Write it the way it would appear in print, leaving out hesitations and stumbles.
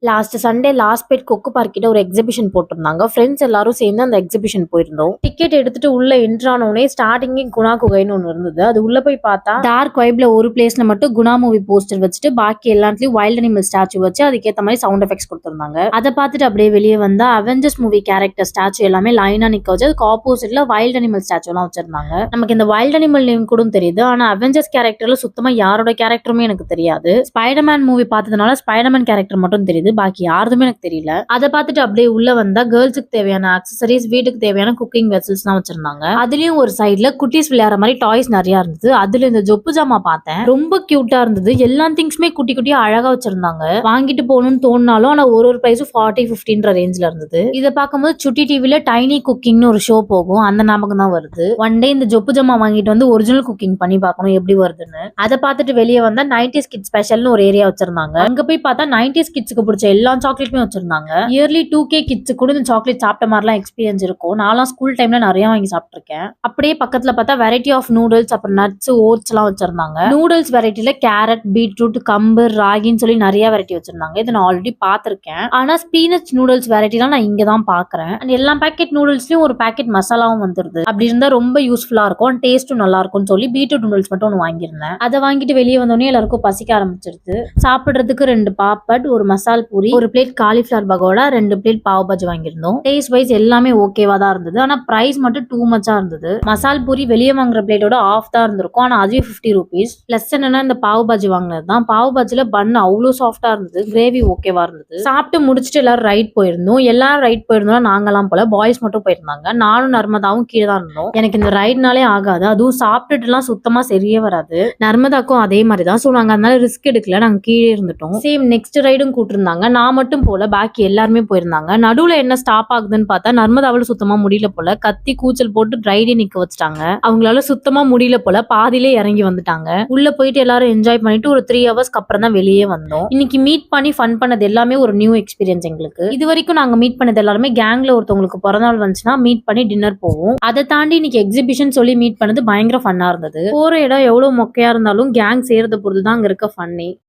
Last Sunday Lawspet கொக்கு park கிட்ட ஒரு எக்ஸிபிஷன் போட்டிருந்தாங்க. ஃப்ரெண்ட்ஸ் எல்லாரும் சேர்ந்து அந்த எக்ஸிபிஷன் போயிருந்தோம். டிக்கெட் எடுத்துட்டு உள்ள என்ட்ரானோடனே ஸ்டார்டிங்கே குணா குகைன்னு ஒன்று இருந்தது. அது உள்ள போய் பார்த்தா டார்க் வைப்ல ஒரு பிளேஸ்ல மட்டும் குணா மூவி போஸ்டர் வச்சுட்டு பாக்கி எல்லாத்துலயும் வைல்ட் அனிமல் ஸ்டாச்சு வச்சு அதுக்கேற்ற மாதிரி சவுண்ட் எஃபெக்ட்ஸ் கொடுத்திருந்தாங்க. அதை பார்த்துட்டு அப்படியே வெளியே வந்தா அவெஞ்சர்ஸ் மூவி கேரக்டர் ஸ்டாச்சு எல்லாமே லைனா நிக்க வச்சு அதுக்கு ஆப்போசிட்ல வைல்ட் அனிமல் ஸ்டாச்சு எல்லாம் வச்சிருந்தாங்க. நமக்கு இந்த வைல்ட் அனிமல் நேம் கூட தெரியுது, ஆனா அவெஞ்சர்ஸ் கேரக்டர்ல சுத்தமா யாரோட கேரக்டருமே எனக்கு தெரியாது. ஸ்பைடர்மேன் மூவி பார்த்ததுனால ஸ்பைடர்மேன் கேரக்டர் மட்டும் தெரியுது, பாக்கி யாருதுமே எனக்கு தெரியல. அதை பார்த்துட்டு அப்படியே உள்ள வந்தா கேர்ள்ஸுக்கு தேவையான அக்சசரிஸ், வீட்டுக்கு தேவையான குக்கிங் வெசல்ஸ் எல்லாம் வச்சிருந்தாங்க. அதுலயும் ஒரு சைட்ல குட்டீஸ் விளையாடுற மாதிரி டாய்ஸ் நிறைய இருந்தது. அதுல இந்த ஜொப்பு ஜாமா பார்த்தேன், ரொம்ப கியூட்டா இருந்தது. எல்லா திங்ஸுமே குட்டி குட்டியா அழகா வச்சிருந்தாங்க. வாங்கிட்டு போகணும்னு தோணினாலும் ஆனா ஒரு பிரைஸும் 40-50 ரேஞ்ச்ல இருந்தது. இதை பார்க்கும்போது சுட்டி டிவில டைனி குக்கிங்னு ஒரு ஷோ போகும், அந்த ஞாபகம் தான் வருது. ஒன் டே இந்த ஜொப்பு ஜாமா வாங்கிட்டு வந்து ஒரிஜினல் குக்கிங் பண்ணி பார்க்கணும் எப்படி வருதுன்னு. அதை பார்த்துட்டு வெளியே வந்தா 90s கிட்ஸ் ஸ்பெஷல்னு ஒரு ஏரியா வச்சிருந்தாங்க. அங்க போய் பார்த்தா 90s கிட்ஸ்க்கு பிடிச்ச எல்லா சாக்லேட்டுமே வச்சிருந்தாங்க. இயர்லி 2K கிட்ஸ் கூட இந்த சாக்லேட் சாப்பிட்ட மாதிரிலாம் எக்ஸ்பீரியன்ஸ் இருக்கும். நான்லாம் ஸ்கூல் டைம்ல நிறைய வாங்கி சாப்பிட்டுருக்கேன். அப்படியே பக்கத்துல பார்த்தா வெரைட்டி ஆஃப் நூடுல்ஸ், அப்புறம் நட்ஸ், ஓட்ஸ் எல்லாம் வச்சிருந்தாங்க. நூடுல்ஸ் வெரைட்டில கேரட், பீட்ரூட், கம்பு, ராகின்னு சொல்லி நிறைய வெரைட்டி வச்சிருந்தாங்க. இதை நான் ஆல்ரெடி பார்த்திருக்கேன். ஆனா ஸ்பீனச் நூடுல்ஸ் வெரைட்டிலாம் நான் இங்க தான் பாக்குறேன். அண்ட் எல்லா பேக்கெட் நூடுல்ஸ்லயும் ஒரு பேக்கெட் மசாலாவும் வந்துருது. அப்படி இருந்தா ரொம்ப யூஸ்ஃபுல்லா இருக்கும், டேஸ்ட்டும் நல்லா இருக்கும்னு சொல்லி பீட்ரூட் நூடுல்ஸ் மட்டும் ஒன்று வாங்கியிருந்தேன். அதை வாங்கிட்டு வெளியே வந்தோடனே எல்லாருக்கும் பசிக்க ஆரம்பிச்சிருது. சாப்பிடுறதுக்கு 2 பாப்பட், ஒரு மசால் பூரி, ஒரு plate cauliflower pakoda, 2 plate pav bhaji வாங்கியிருந்தோம். டேஸ்ட் வைஸ் எல்லாமே ஓகேவா தான் இருந்தது, ஆனா பிரைஸ் மட்டும் டூ மச்சா இருந்தது. மசால் பூரி வெளியே வாங்குற பிளேட்டோட ஆஃப் தான் இருந்திருக்கும், ஆனா அதுவே 50 rupees. பிளஸ் என்னன்னா இந்த பாவ் பாஜி வாங்கினது தான். பாவ் பாஜில பன் அவ்வளோ சாஃப்டா இருந்தது, கிரேவி ஓகேவா இருந்தது. சாப்பிட்டு முடிச்சுட்டு எல்லாரும் ரைட் போயிருந்தோம். எல்லாரும் ரைட் போயிருந்தோம், நாங்கெல்லாம் போல பாய்ஸ் மட்டும் போயிருந்தாங்க. நானும் நர்மதாவும் கீழே தான் இருந்தோம். எனக்கு இந்த ரைட்னாலே ஆகாது, அதுவும் சாப்பிட்டுட்டு எல்லாம் சுத்தமா சரியே வராது. நர்மதாக்கும் அதே மாதிரி தான். ஸோ நாங்க அதனால ரிஸ்க் எடுக்கல, நாங்க கீழே இருந்துட்டோம். சேம் நெக்ஸ்ட் ரைடும் கூட்டிருந்தாங்க. நான் மட்டும் போல, பாக்கி எல்லாருமே போயிருந்தாங்க. நடுவுல என்ன ஸ்டாப் ஆகுதுன்னு பார்த்தா நர்மதாவால சுத்தமா முடியல போல, கத்தி கூச்சல் போட்டு ரைடே நிக்க வச்சுட்டாங்க. அவங்களால சுத்தமா முடியல போல, பாதியிலே இறங்கி வந்துட்டாங்க. உள்ள போயிட்டு எல்லாரும் என்ஜாய் பண்ணிட்டு ஒரு 3 ஹவர்ஸ்க்கு அப்புறம் தான் வெளியே வந்தோம். இன்னைக்கு மீட் பண்ணி ஃபன் பண்ணது எல்லாமே ஒரு நியூ எக்ஸ்பீரியன்ஸ் எங்களுக்கு. இது வரைக்கும் நாங்க மீட் பண்ணது எல்லாருமே கேங்ல ஒருத்தவங்களுக்கு பிறந்தநாள் வந்துச்சுன்னா மீட் பண்ணி டின்னர் போவோம். அதை தாண்டி இன்னைக்கு எக்ஸிபிஷன் சொல்லி மீட் பண்ணது பயங்கர ஃபன்னா இருந்தது. போற இடம் எவ்வளவு மொக்கையா இருந்தாலும் கேங் சேர்றத பொறுத்து தான் அங்க இருக்க ஃபன்னே.